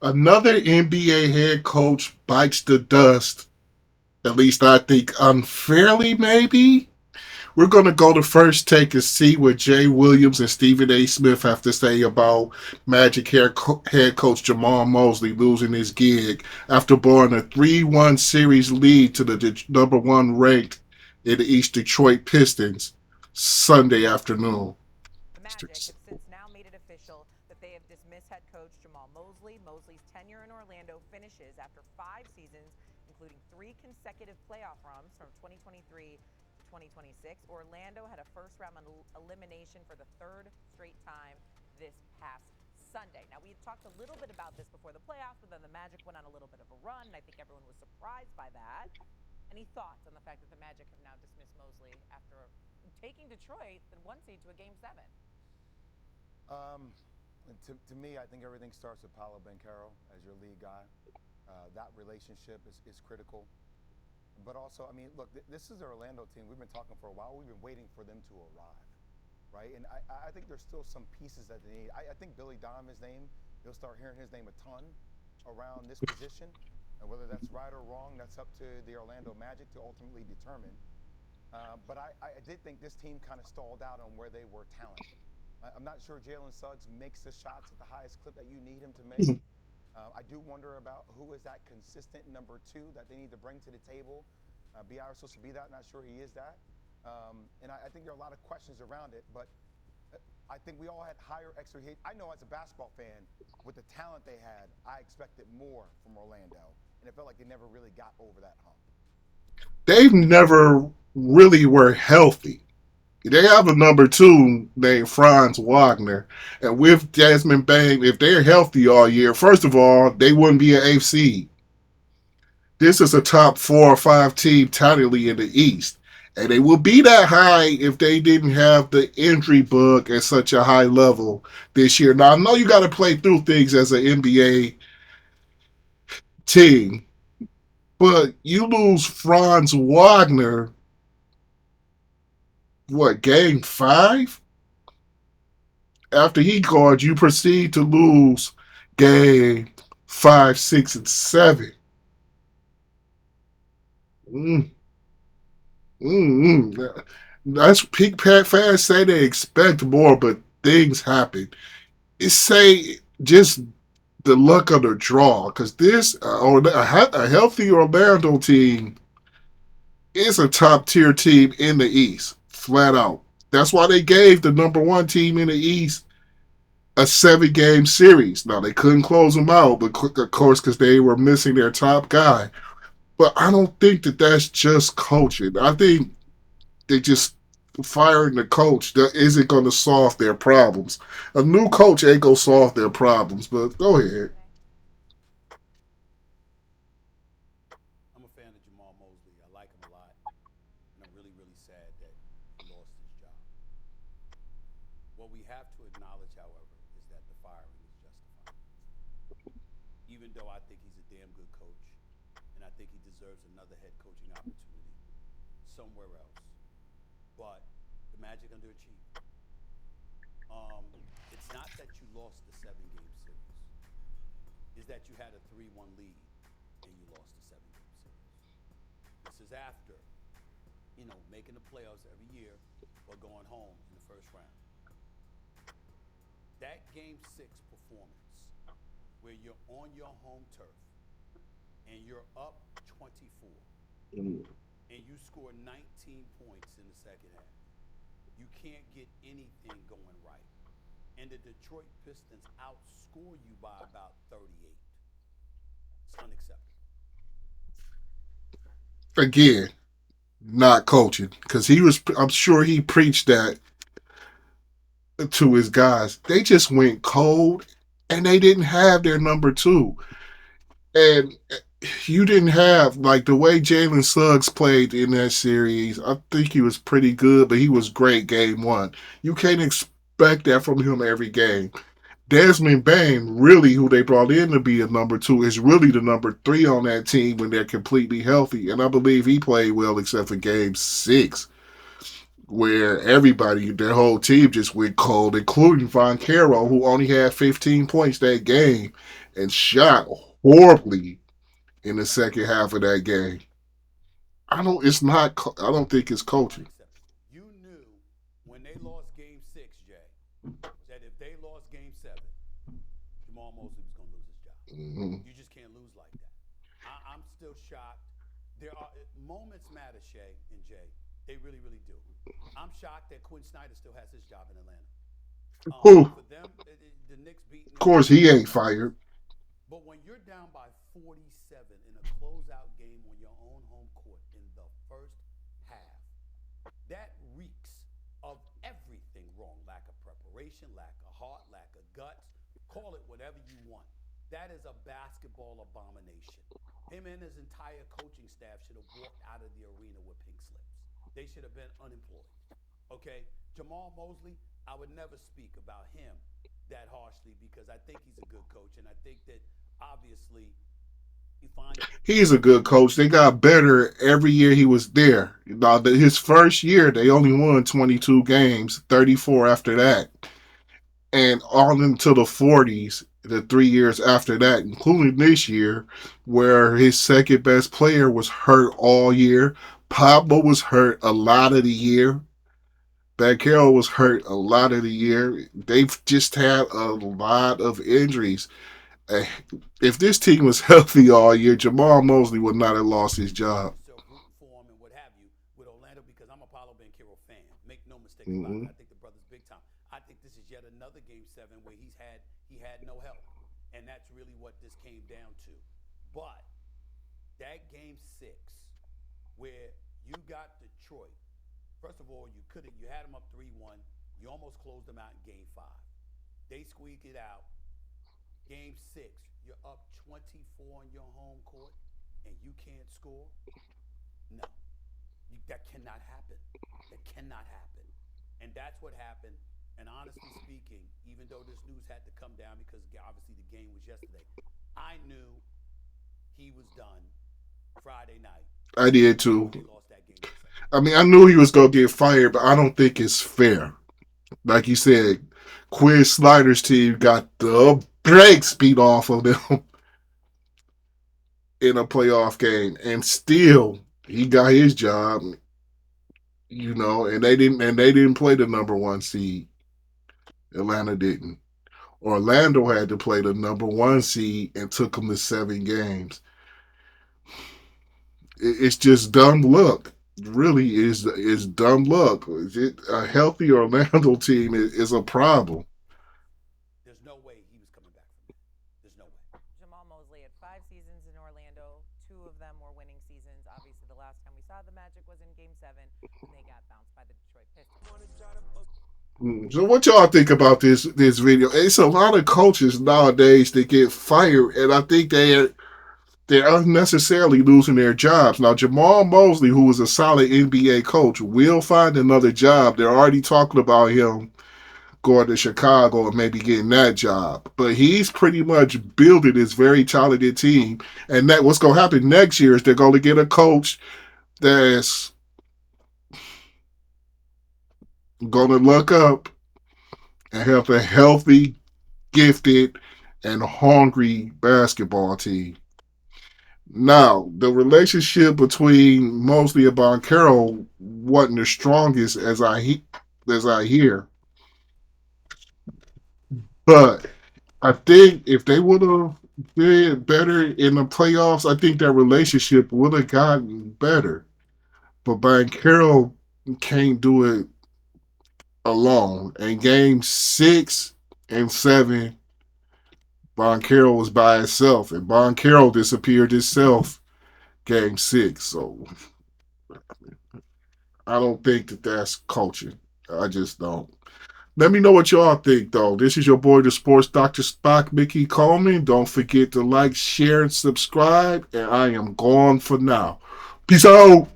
Another NBA head coach bites the dust, at least I think unfairly, maybe. We're going to go to first take and see what Jay Williams and Stephen A. Smith have to say about Magic head coach Jamahl Mosley losing his gig after blowing a 3-1 series lead to the number one ranked in the East Detroit Pistons Sunday afternoon. The Magic have since now made it official that they have dismissed head coach Jamahl Mosley. Mosley's tenure in Orlando finishes after 5 seasons, including 3 consecutive playoff runs from 2023 to 2026. Orlando had a first round elimination for the third straight time this past Sunday. Now, we had talked a little bit about this before the playoffs, but then the Magic went on a little bit of a run, and I think everyone was surprised by that. Any thoughts on the fact that the Magic have now dismissed Mosley after taking Detroit, the 1 seed, to a game 7? Um, to me, I think everything starts with Paolo Banchero as your lead guy. That relationship is critical. But also, I mean, look, this is the Orlando team. We've been talking for a while. We've been waiting for them to arrive, right? And I think there's still some pieces that they need. I think Billy Donovan's name, you'll start hearing his name a ton around this position. And whether that's right or wrong, that's up to the Orlando Magic to ultimately determine. But I did think this team kind of stalled out on where they were talented. I'm not sure Jalen Suggs makes the shots at the highest clip that you need him to make. I do wonder about who is that consistent number 2 that they need to bring to the table. B.I. was supposed to be that. Not sure he is that. And I think there are a lot of questions around it. But I think we all had higher expectations. I know as a basketball fan, with the talent they had, I expected more from Orlando. And it felt like they never really got over that hump. They've never really were healthy. They have a number two named Franz Wagner. And with Jasmine Bang, if they're healthy all year, first of all, they wouldn't be an AFC. This is a top 4 or 5 team totally in the East. And they will be that high if they didn't have the injury bug at such a high level this year. Now, I know you got to play through things as an NBA team, but you lose Franz Wagner, what, game 5? After he guards, you proceed to lose game 5, 6, and 7. Mm, That's peak Pat fans say they expect more, but things happen. It's say just the luck of the draw because a healthy Orlando team is a top tier team in the East, flat out. That's why they gave the number one team in the East a 7 game series. Now they couldn't close them out, but of course because they were missing their top guy. But I don't think that that's just coaching. I think they just firing the coach that isn't going to solve their problems. A new coach ain't going to solve their problems. But go ahead. Jay? I'm a fan of Jamal Mosley. I like him a lot, and I'm really, really sad that he lost his job. What we have to acknowledge, however, is that the firing is justified. Even though I think he's a damn good coach, and I think he deserves another head coaching opportunity somewhere else. But the Magic underachieved. It's not that you lost the 7 game series, is that you had a 3-1 lead and you lost the 7 game series. This is after, making the playoffs every year or going home in the first round. That game 6 performance, where you're on your home turf and you're up 24 and you score 19 points in the second half, you can't get anything going right. And the Detroit Pistons outscore you by about 38. It's unacceptable. Again, not coaching because he was. I'm sure he preached that to his guys. They just went cold, and they didn't have their number two. And you didn't have like the way Jalen Suggs played in that series. I think he was pretty good, but he was great game 1. You can't expect that from him every game. Desmond Bain, really, who they brought in to be a number 2, is really the number 3 on that team when they're completely healthy. And I believe he played well except for game 6, where everybody, their whole team just went cold, including Von Caro, who only had 15 points that game. and shot horribly in the second half of that game. I don't. It's not. I don't think it's coaching. Mindset. You knew when they lost Game Six, Jay, that if they lost Game Seven, Jamal Mosley was going to lose his job. Mm-hmm. You just can't lose like that. I'm still shocked. There are moments matter, Shay and Jay. They really, really do. I'm shocked that Quinn Snyder still has his job in Atlanta. Who? Of For them, the Knicks beating them. course, he ain't fired. But when you're down by 47 in a closeout game on your own home court in the first half, that reeks of everything wrong. Lack of preparation, lack of heart, lack of guts. Call it whatever you want. That is a basketball abomination. Him and his entire coaching staff should have walked out of the arena with pink slips. They should have been unemployed. Okay? Jamahl Mosley, I would never speak about him that harshly because I think he's a good coach, and I think that obviously he finds. He's a good coach. They got better every year he was there. Now, his first year, they only won 22 games, 34 after that, and all into the 40s. The 3 years after that, including this year, where his second best player was hurt all year. Pablo was hurt a lot of the year. Banchero was hurt a lot of the year. They've just had a lot of injuries. Eh, If this team was healthy all year, Jamal Mosley would not have lost his job. Still rooting for him and what have you with Orlando because I'm a Paulo Banchero fan. Make no mistake about Mm-hmm. it. I think the brother's big time. I think this is yet another Game 7 where he had no help, and that's really what this came down to. But that Game 6 where you got Detroit. First of all, you had them up 3-1. You almost closed them out in Game 5. They squeaked it out. Game 6, you're up 24 on your home court, and you can't score. No, that cannot happen. That cannot happen. And that's what happened. And honestly speaking, even though this news had to come down because obviously the game was yesterday, I knew he was done Friday night. I did too. They lost that game. I mean, I knew he was going to get fired, but I don't think it's fair. Like you said, Quinn Snyder's team got the brakes beat off of them in a playoff game, and still he got his job. And they didn't play the number one seed. Atlanta didn't. Orlando had to play the number one seed and took them to 7 games. It's just dumb luck. Really is dumb luck. A healthy Orlando team is a problem. There's no way he was coming back from that. There's no way. Jamahl Mosley had 5 seasons in Orlando. 2 of them were winning seasons. Obviously, the last time we saw the Magic was in Game 7, and they got bounced by the Detroit Pistons. So what y'all think about this video? It's a lot of coaches nowadays that get fired, and I think they're unnecessarily losing their jobs. Now, Jamahl Mosley, who is a solid NBA coach, will find another job. They're already talking about him going to Chicago and maybe getting that job. But he's pretty much building this very talented team. And that what's going to happen next year is they're going to get a coach that's going to look up and have a healthy, gifted, and hungry basketball team. Now, the relationship between Mosley and Banchero wasn't the strongest as I hear, but I think if they would have did better in the playoffs, I think that relationship would have gotten better. But Banchero can't do it alone. And game 6 and 7, Banchero was by himself, and Banchero disappeared himself game 6. So I don't think that that's coaching. I just don't. Let me know what y'all think, though. This is your boy, the Sports Dr. Spock, Mickey Coleman. Don't forget to like, share, and subscribe. And I am gone for now. Peace out.